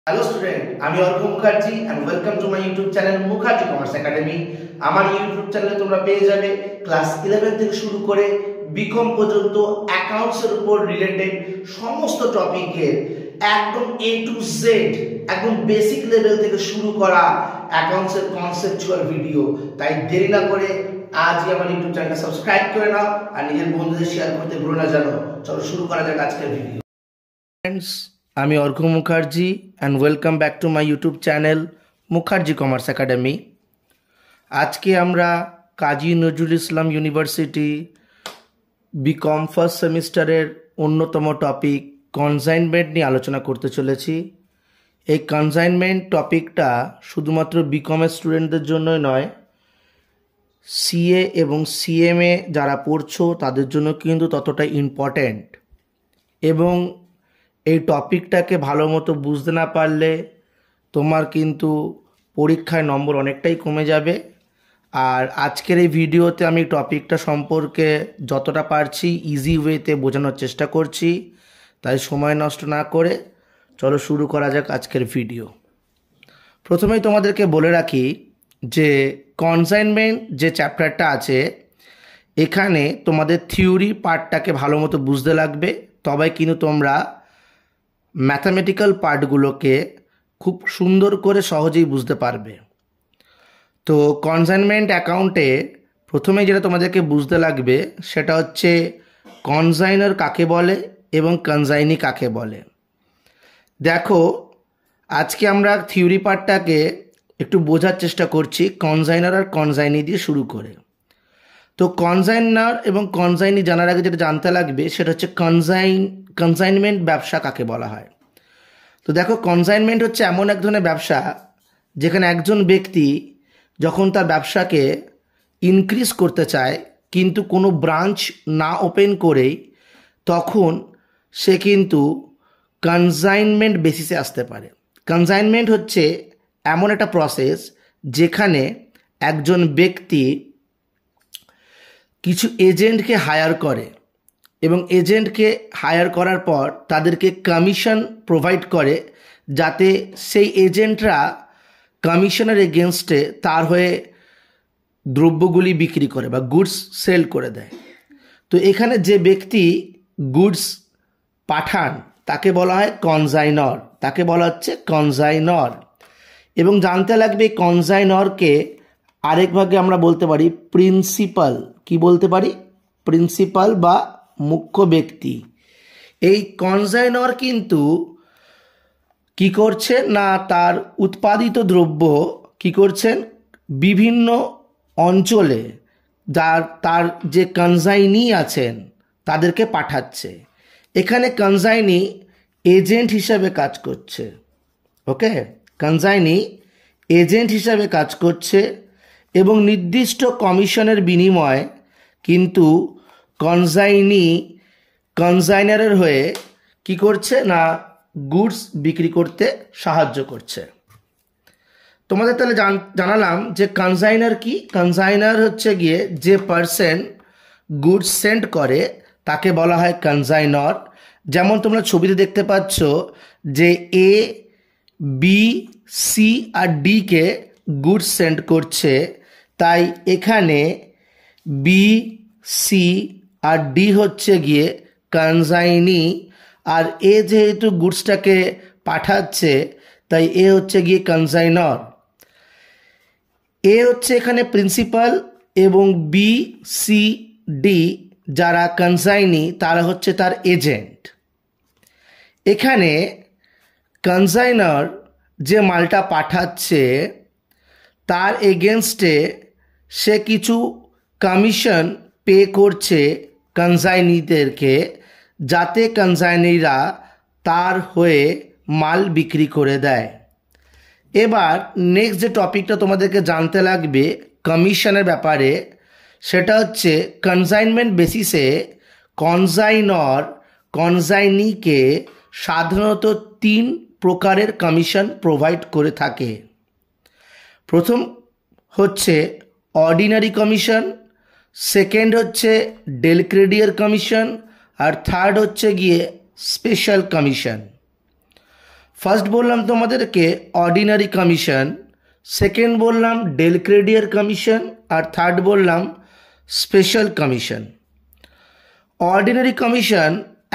Hello student, আমি Arghya Mukherjee and welcome to my YouTube channel Mukherjee commerce academy. আমার YouTube চ্যানেলে তোমরা পেয়ে যাবে ক্লাস 11 থেকে শুরু করে বিকম পর্যন্ত অ্যাকাউন্টস এর উপর রিলেটেড সমস্ত টপিকের একদম এ টু জেড, একদম বেসিক লেভেল থেকে শুরু করা অ্যাকাউন্টস এর কনসেপচুয়াল ভিডিও। তাই দেরি না করে আজই আমার ইউটিউব চ্যানেলটা সাবস্ক্রাইব করে নাও আর নিজের বন্ধুদের শেয়ার করতে ভুলো না জানো। চলো শুরু করা যাক আজকের ভিডিও। ফ্রেন্ডস, আমি Arghya Mukherjee and welcome back to my YouTube channel Mukherjee commerce academy. আজকে আমরা Kazi Nazrul Islam university BCom first সেমিস্টারের অন্যতম টপিক কনসাইনমেন্ট নিয়ে আলোচনা করতে চলেছি। এই কনসাইনমেন্ট টপিকটা শুধুমাত্র বিকমের স্টুডেন্টদের জন্যই নয়, সিএ এবং সিএমএ যারা পড়ছো তাদের জন্য কিন্তু ততটাই ইম্পর্ট্যান্ট। এবং এই টপিকটাকে ভালো মতো বুঝতে না পারলে তোমার কিন্তু পরীক্ষায় নম্বর অনেকটাই কমে যাবে। আর আজকের এই ভিডিওতে আমি টপিকটা সম্পর্কে যতটা পারছি ইজি ওয়েতে বোঝানোর চেষ্টা করছি, তাই সময় নষ্ট না করে চলো শুরু করা যাক আজকের ভিডিও। প্রথমেই তোমাদেরকে বলে রাখি যে কনসাইনমেন্ট যে চ্যাপ্টারটা আছে এখানে তোমাদের থিওরি পার্টটাকে ভালো মতো বুঝতে লাগবে, তবে কিন্তু তোমরা ম্যাথামেটিক্যাল পার্টগুলোকে খুব সুন্দর করে সহজেই বুঝতে পারবে। তো কনসাইনমেন্ট অ্যাকাউন্টে প্রথমে যেটা তোমাদেরকে বুঝতে লাগবে সেটা হচ্ছে কনসাইনার কাকে বলে এবং কনসাইনি কাকে বলে। দেখো, আজকে আমরা থিওরি পার্টটাকে একটু বোঝার চেষ্টা করছি কনসাইনার আর কনসাইনি দিয়ে শুরু করে। তো কনসাইনার এবং কনসাইনি জানার আগে যেটা জানতে লাগবে সেটা হচ্ছে কনসাইনমেন্ট ব্যবসা কাকে বলা হয়। তো দেখো, কনসাইনমেন্ট হচ্ছে এমন এক ধরনের ব্যবসা যেখানে একজন ব্যক্তি যখন তার ব্যবসাকে ইনক্রিজ করতে চায় কিন্তু কোনো ব্রাঞ্চ না ওপেন করেই, তখন সে কিন্তু কনসাইনমেন্ট বেসিসে আসতে পারে। কনসাইনমেন্ট হচ্ছে এমন একটা প্রসেস যেখানে একজন ব্যক্তি কিছু এজেন্টকে হায়ার করে এবং এজেন্টকে হায়ার করার পর তাদেরকে কমিশন প্রোভাইড করে যাতে সেই এজেন্টরা কমিশনের এগেনস্টে তার হয়ে দ্রব্যগুলি বিক্রি করে বা গুডস সেল করে দেয়। তো এখানে যে ব্যক্তি গুডস পাঠান তাকে বলা হয় কনসাইনর, তাকে বলা হচ্ছে কনসাইনর। এবং জানতে লাগবে কনসাইনরকে আরেক ভাগে আমরা বলতে পারি প্রিন্সিপাল। কি বলতে পারি? প্রিন্সিপাল বা মুখ্য ব্যক্তি। এই কনসাইনর কিন্তু কি করছে না, তার উৎপাদিত দ্রব্য কি করছেন বিভিন্ন অঞ্চলে তার যে কনসাইনি আছেন তাদেরকে পাঠাচ্ছে। এখানে কনসাইনি এজেন্ট হিসাবে কাজ করছে। ওকে, কনসাইনি এজেন্ট হিসাবে কাজ করছে এবং নির্দিষ্ট কমিশনের বিনিময়ে কিন্তু কনসাইনি কনসাইনারের হয়ে কি করছে না, গুডস বিক্রি করতে সাহায্য করছে। তোমাদের তাহলে জানালাম যে কনসাইনার কি। কনসাইনার হচ্ছে গিয়ে যে পার্সন গুডস সেন্ড করে তাকে বলা হয় কনসাইনর। যেমন তোমরা ছবিতে দেখতে পাচ্ছ যে এ, বি, সি আর ডি কে গুডস সেন্ড করছে, তাই এখানে বি, সি আর ডি হচ্ছে গিয়ে কনসাইনি। আর এ যেহেতু গুডসটাকে পাঠাচ্ছে তাই এ হচ্ছে গিয়ে কনসাইনর। এ হচ্ছে এখানে প্রিন্সিপাল এবং বি, সি, ডি যারা কনসাইনি তারা হচ্ছে তার এজেন্ট। এখানে কনসাইনর যে মালটা পাঠাচ্ছে তার এগেনস্টে সে কিছু কমিশন পে করছে কনসাইনিদেরকে, যাতে কনসাইনিরা তার হয়ে মাল বিক্রি করে দেয়। এবার নেক্সট যে টপিকটা তোমাদেরকে জানতে লাগবে কমিশনের ব্যাপারে সেটা হচ্ছে কনসাইনমেন্ট বেসিসে কনসাইনর কনসাইনিকে সাধারণত 3 প্রকারের কমিশন প্রোভাইড করে থাকে। প্রথম হচ্ছে অর্ডিনারি কমিশন, সেকেন্ড হচ্ছে ডেল ক্রেডিয়ার কমিশন আর থার্ড হচ্ছে গিয়ে স্পেশাল কমিশন। ফার্স্ট বললাম তোমাদেরকে অর্ডিনারি কমিশন, সেকেন্ড বললাম ডেল ক্রেডিয়ার কমিশন, আর থার্ড বললাম স্পেশাল কমিশন। অর্ডিনারি কমিশন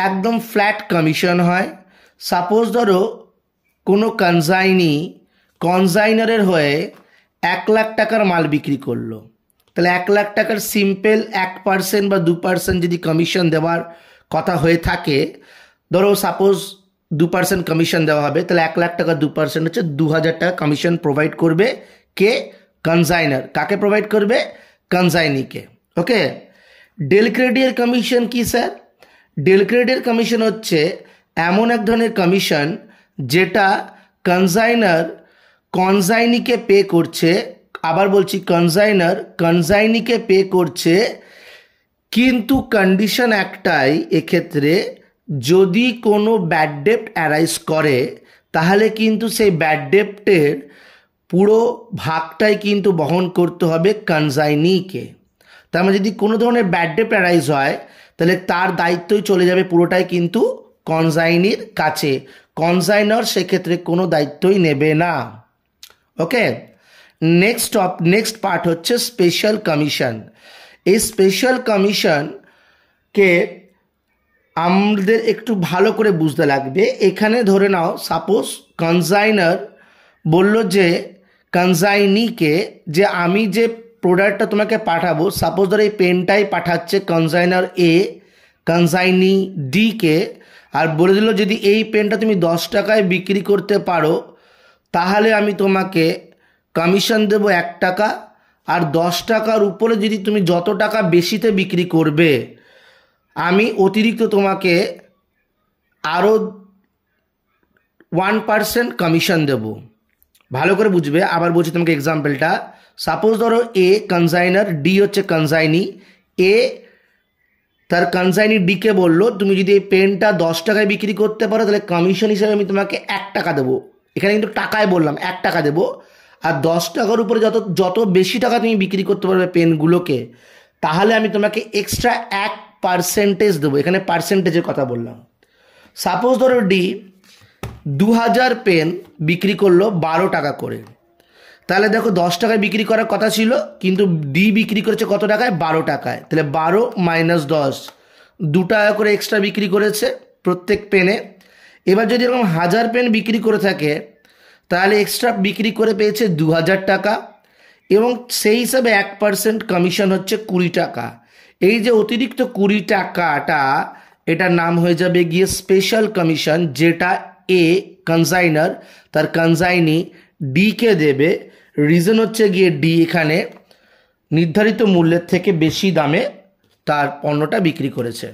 একদম ফ্ল্যাট কমিশন হয়। সাপোজ ধরো কোনো কনজাইনারের হয়ে 1 লাখ টাকার মাল বিক্রি করলো, তাহলে 1 লাখ টাকার সিম্পল 1% বা 2% যদি কমিশন দেওয়ার কথা হয়ে থাকে, ধরো সাপোজ 2% কমিশন দেওয়া হবে, তাহলে 1 লাখ টাকা 2% হচ্ছে 2000 টাকা কমিশন প্রোভাইড করবে কে? কনজাইনার। কাকে প্রোভাইড করবে? কনজাইনিকে। ওকে। ডেল ক্রেডিয়ার কমিশন কি স্যার? ডেল ক্রেডিয়ার কমিশন হচ্ছে এমন এক ধরনের কমিশন যেটা কনজাইনিকে পে করছে। আবার বলছি, কনজাইনিকে পে করছে, কিন্তু কন্ডিশন একটাই, এক্ষেত্রে যদি কোনো ব্যাড ডেপ্ট অ্যারাইজ করে তাহলে কিন্তু সেই ব্যাড ডেপ্টের পুরো ভাগটাই কিন্তু বহন করতে হবে কনজাইনিকে। তার মানে যদি কোনো ধরনের ব্যাড ডেপ্ট অ্যারাইজ হয় তাহলে তার দায়িত্বই চলে যাবে পুরোটাই কিন্তু কনজাইনির কাছে। কনজাইনার সেক্ষেত্রে কোনো দায়িত্বই নেবে না। ওকে। নেক্সট পার্ট হচ্ছে স্পেশাল কমিশন। এই স্পেশাল কমিশনকে আমাদের একটু ভালো করে বুঝতে লাগবে। এখানে ধরে নাও সাপোজ কনজাইনার বলল যে কনজাইনিকে যে আমি যে প্রোডাক্টটা তোমাকে পাঠাবো, সাপোজ ধরো এই পেনটাই পাঠাচ্ছে কনজাইনার এ কনজাইনি ডিকে, আর বলে দিল যদি এই পেনটা তুমি 10 টাকায় বিক্রি করতে পারো তাহলে আমি তোমাকে কমিশন দেবো 1 টাকা, আর 10 টাকার উপরে যদি তুমি যত টাকা বেশিতে বিক্রি করবে আমি অতিরিক্ত তোমাকে আরও 1% কমিশন দেব। ভালো করে বুঝবে। আবার বলছি তোমাকে এক্সাম্পলটা। সাপোজ ধরো এ কনজাইনার, ডি হচ্ছে কনজাইনি। এ তার কনজাইনি ডিকে বললো তুমি যদি এই পেনটা 10 টাকায় বিক্রি করতে পারো তাহলে কমিশন হিসাবে আমি তোমাকে 1 টাকা দেবো। এখানে কিন্তু টাকায় বললাম, 1 টাকা দেবো। আর 10 টাকার উপরে যত বেশি টাকা তুমি বিক্রি করতে পারবে পেনগুলোকে তাহলে আমি তোমাকে এক্সট্রা 1% দেবো। এখানে পার্সেন্টেজের কথা বললাম। সাপোজ ধরো ডি 2000 পেন বিক্রি করলো 12 টাকা করে, তাহলে দেখো 10 টাকায় বিক্রি করার কথা ছিল কিন্তু ডি বিক্রি করেছে কত টাকায়? 12 টাকায়। তাহলে 12 মাইনাস 10, 2 টাকা করে এক্সট্রা বিক্রি করেছে প্রত্যেক পেনে। এবার যদি এরকম 1000 পেন বিক্রি করে থাকে তাহলে এক্সট্রা বিক্রি করে পেয়েছে 2000 টাকা, এবং সেই হিসাবে 1% কমিশন হচ্ছে 20 টাকা। এই যে অতিরিক্ত 20 টাকাটা, এটার নাম হয়ে যাবে গিয়ে স্পেশাল কমিশন, যেটা এ কনজাইনার তার কনজাইনি ডিকে দেবে। রিজন হচ্ছে গিয়ে ডি এখানে নির্ধারিত মূল্যের থেকে বেশি দামে তার পণ্যটা বিক্রি করেছে।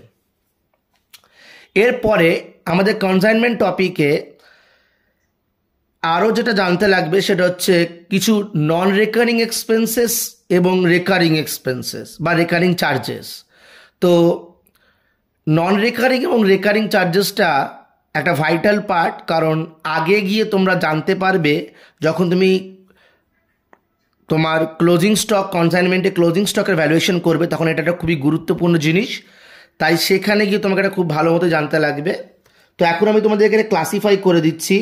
এরপরে আমাদের কনসাইনমেন্ট টপিকে আরও যেটা জানতে লাগবে সেটা হচ্ছে কিছু নন রেকারিং এক্সপেন্সেস এবং রেকারিং এক্সপেন্সেস বা রেকারিং চার্জেস। তো নন রেকারিং এবং রেকারিং চার্জেসটা একটা ভাইটাল পার্ট, কারণ আগে গিয়ে তোমরা জানতে পারবে যখন তুমি তোমার ক্লোজিং স্টক কনসাইনমেন্টে ক্লোজিং স্টকের ভ্যালুয়েশন করবে তখন এটা একটা খুবই গুরুত্বপূর্ণ জিনিস, তাই সেখানে গিয়ে তোমাকে এটা খুব ভালো মতো জানতে লাগবে। তো এখন আমি তোমাদেরকে ক্লাসিফাই করে দিচ্ছি,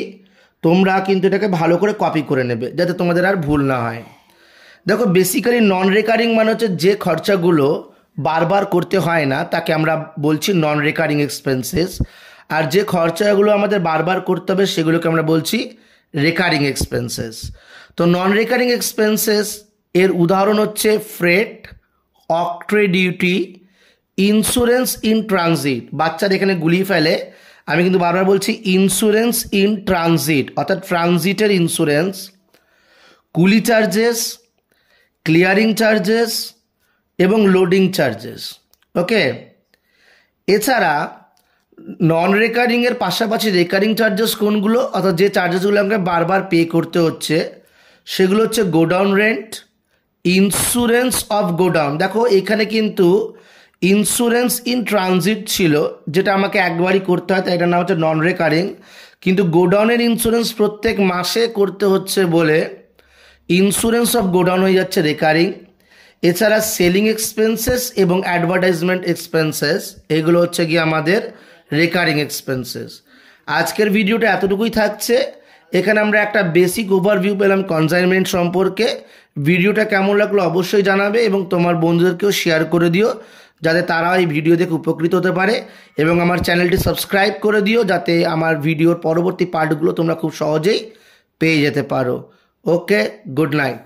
তোমরা কিন্তু এটাকে ভালো করে কপি করে নেবে যাতে তোমাদের আর ভুল না হয়। দেখো বেসিক্যালি নন রেকারিং মানে হচ্ছে যে খরচাগুলো বারবার করতে হয় না তাকে আমরা বলছি নন রেকারিং এক্সপেন্সেস, আর যে খরচাগুলো আমাদের বারবার করতে হবে সেগুলোকে আমরা বলছি রেকারিং এক্সপেন্সেস। তো নন রেকারিং এক্সপেন্সেস এর উদাহরণ হচ্ছে freight, octroi duty, insurance in transit. বাচ্চারা এখানে গুলিয়ে ফেলে, আমি কিন্তু বারবার বলছি ইন্স্যুরেন্স ইন ট্রানজিট, অর্থাৎ ট্রানজিটের ইন্স্যুরেন্স, কুলি চার্জেস, ক্লিয়ারিং চার্জেস এবং লোডিং চার্জেস। ওকে। এছাড়া নন রেকারিংয়ের পাশাপাশি রেকারিং চার্জেস কোনগুলো, অর্থাৎ যে চার্জেসগুলো আমাকে বারবার পে করতে হচ্ছে সেগুলো হচ্ছে godown rent, insurance of godown. দেখো এখানে কিন্তু ইন্স্যুরেন্স ইন ট্রানজিট ছিল যেটা আমাকে একবারই করতে হয়, তাই এটার নাম হচ্ছে নন রেকারিং, কিন্তু গোডাউনের ইন্স্যুরেন্স প্রত্যেক মাসে করতে হচ্ছে বলে ইন্স্যুরেন্স অফ গোডাউন হয়ে যাচ্ছে রেকারিং। এছাড়া সেলিং এক্সপেন্সেস এবং অ্যাডভার্টাইজমেন্ট এক্সপেন্সেস এগুলো হচ্ছে গিয়ে আমাদের রেকারিং এক্সপেন্সেস। আজকের ভিডিওটা এতটুকুই থাকছে। এখানে আমরা একটা বেসিক ওভারভিউ পেলাম কনসাইনমেন্ট সম্পর্কে। ভিডিওটা কেমন লাগলো অবশ্যই জানাবে এবং তোমার বন্ধুদেরকেও শেয়ার করে দিও যাতে তারা এই ভিডিও দেখে উপকৃত হতে পারে, এবং আমার চ্যানেলটি সাবস্ক্রাইব করে দিও যাতে আমার ভিডিওর পরবর্তী পার্টগুলো তোমরা খুব সহজেই পেয়ে যেতে পারো। ওকে, গুড নাইট।